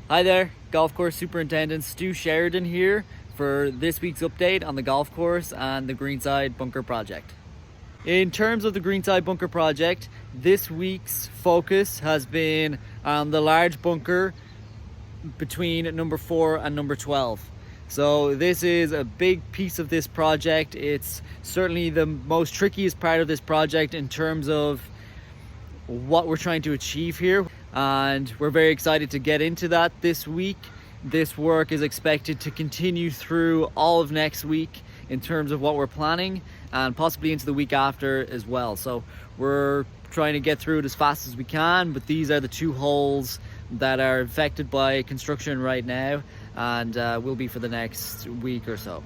Hi there, Golf Course Superintendent Stu Sheridan here for this week's update on the golf course and the Greenside Bunker Project. In terms of the Greenside Bunker Project, this week's focus has been on the large bunker between number 4 and number 12. So this is a big piece of this project. It's certainly the most trickiest part of this project in terms of what we're trying to achieve here, and we're very excited to get into that this week. This work is expected to continue through all of next week in terms of what we're planning, and possibly into the week after as well. So we're trying to get through it as fast as we can, but these are the two holes that are affected by construction right now, and will be for the next week or so.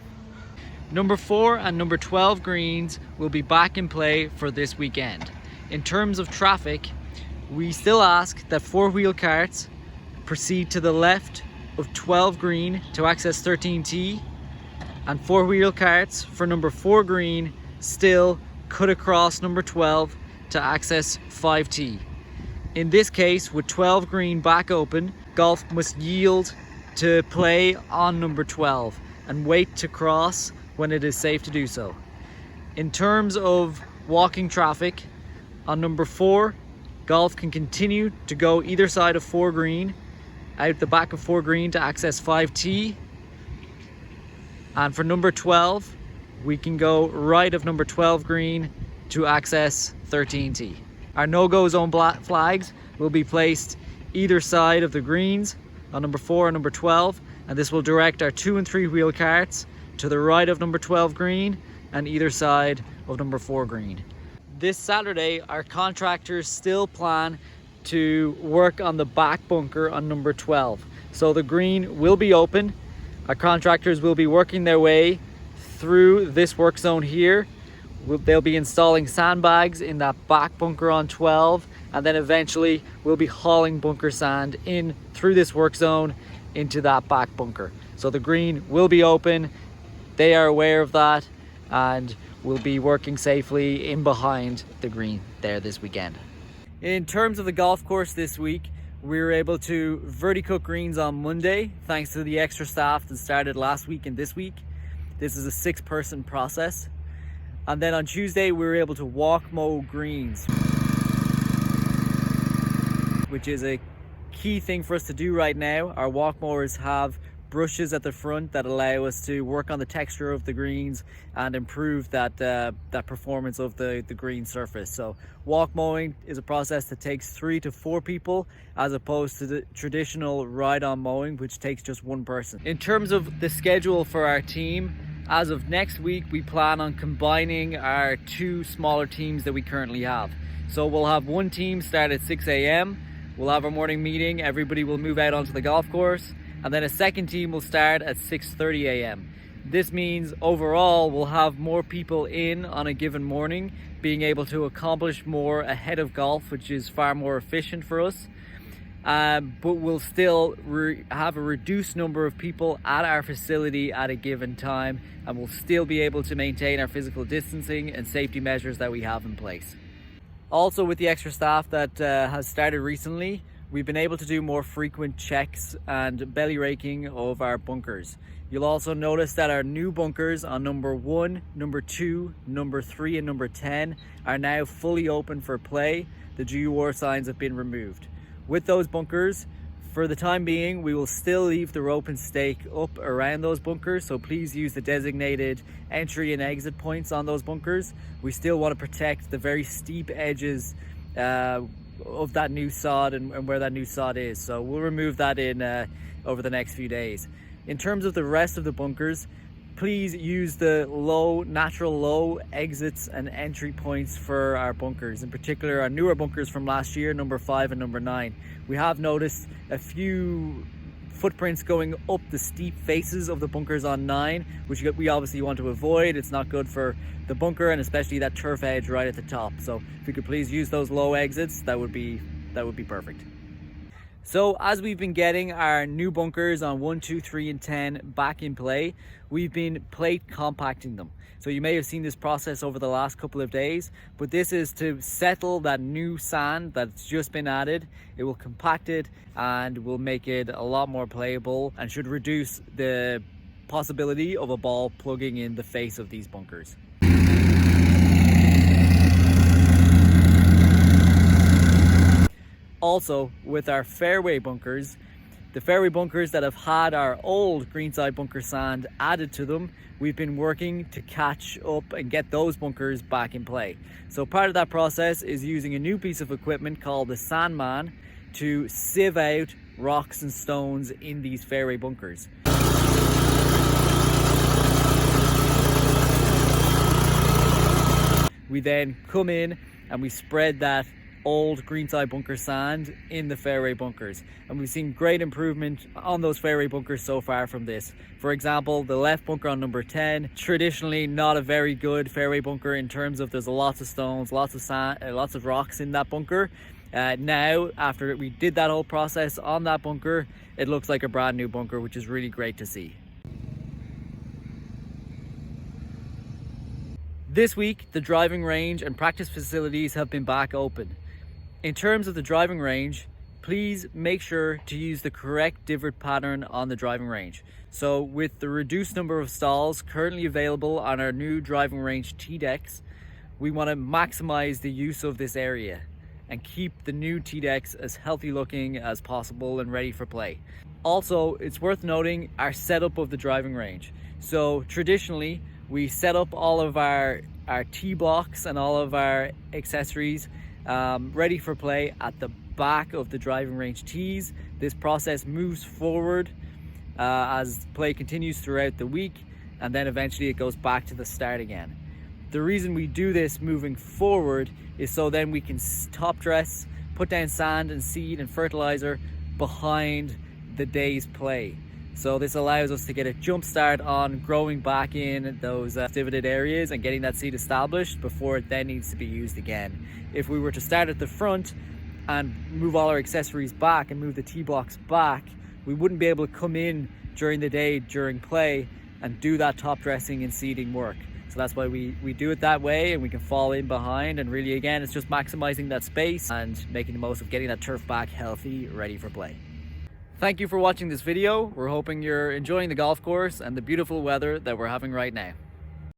Number 4 and number 12 greens will be back in play for this weekend. In terms of traffic, we still ask that 4-wheel carts proceed to the left of 12 green to access 13T, and 4-wheel carts for number 4 green still cut across number 12 to access 5T. In this case, with 12 green back open, golf must yield to play on number 12 and wait to cross when it is safe to do so. In terms of walking traffic, on number 4, golf can continue to go either side of 4 green, out the back of 4 green to access 5T. And for number 12, we can go right of number 12 green to access 13T. Our no-go zone flags will be placed either side of the greens on number 4 and number 12, and this will direct our 2 and 3 wheel carts to the right of number 12 green and either side of number 4 green. This Saturday, our contractors still plan to work on the back bunker on number 12. So the green will be open. Our contractors will be working their way through this work zone here. They'll be installing sandbags in that back bunker on 12, and then eventually we'll be hauling bunker sand in through this work zone into that back bunker. So the green will be open. They are aware of that, and will be working safely in behind the green there this weekend. In terms of the golf course this week, we were able to verticut greens on Monday thanks to the extra staff that started last week and this week. This is a 6-person process. And then on Tuesday, we were able to walk mow greens, which is a key thing for us to do right now. Our walk mowers have brushes at the front that allow us to work on the texture of the greens and improve that performance of the green surface. So walk mowing is a process that takes 3 to 4 people, as opposed to the traditional ride-on mowing, which takes just 1 person. In terms of the schedule for our team, as of next week, we plan on combining our 2 smaller teams that we currently have. So we'll have one team start at 6 a.m. We'll have our morning meeting. Everybody will move out onto the golf course. And then a second team will start at 6:30 a.m. This means overall we'll have more people in on a given morning, being able to accomplish more ahead of golf, which is far more efficient for us. But we'll still have a reduced number of people at our facility at a given time, and we'll still be able to maintain our physical distancing and safety measures that we have in place. Also, with the extra staff that has started recently, we've been able to do more frequent checks and belly raking of our bunkers. You'll also notice that our new bunkers on number 1, number 2, number 3 and number 10 are now fully open for play. The GUR signs have been removed. With those bunkers, for the time being, we will still leave the rope and stake up around those bunkers, so please use the designated entry and exit points on those bunkers. We still want to protect the very steep edges of that new sod and where that new sod is. So we'll remove that in over the next few days. In terms of the rest of the bunkers, please use the natural low exits and entry points for our bunkers, in particular our newer bunkers from last year, number 5 and number 9. We have noticed a few footprints going up the steep faces of the bunkers on 9, which we obviously want to avoid. It's not good for the bunker, and especially that turf edge right at the top. So if we could please use those low exits, that would be perfect. So as we've been getting our new bunkers on 1, 2, 3, and 10 back in play, we've been plate compacting them. So you may have seen this process over the last couple of days, but this is to settle that new sand that's just been added. It will compact it and will make it a lot more playable and should reduce the possibility of a ball plugging in the face of these bunkers. Also, with our fairway bunkers, the fairway bunkers that have had our old greenside bunker sand added to them, we've been working to catch up and get those bunkers back in play. So part of that process is using a new piece of equipment called the Sandman to sieve out rocks and stones in these fairway bunkers. We then come in and we spread that old greenside bunker sand in the fairway bunkers, and we've seen great improvement on those fairway bunkers so far from this. For example, the left bunker on number 10, traditionally not a very good fairway bunker in terms of there's lots of stones, lots of sand, lots of rocks in that bunker. Now, after we did that whole process on that bunker, it looks like a brand new bunker, which is really great to see. This week, the driving range and practice facilities have been back open. In terms of the driving range, please make sure to use the correct divot pattern on the driving range. So with the reduced number of stalls currently available on our new driving range tee decks, we want to maximize the use of this area and keep the new tee decks as healthy looking as possible and ready for play. Also, it's worth noting our setup of the driving range. So traditionally, we set up all of our tee blocks and all of our accessories ready for play at the back of the driving range tees. This process moves forward as play continues throughout the week, and then eventually it goes back to the start again. The reason we do this moving forward is so then we can top dress, put down sand and seed and fertilizer behind the day's play. So this allows us to get a jump start on growing back in those divoted areas and getting that seed established before it then needs to be used again. If we were to start at the front and move all our accessories back and move the tee blocks back, we wouldn't be able to come in during the day during play and do that top dressing and seeding work. So that's why we do it that way, and we can fall in behind, and really again it's just maximizing that space and making the most of getting that turf back healthy, ready for play. Thank you for watching this video. We're hoping you're enjoying the golf course and the beautiful weather that we're having right now.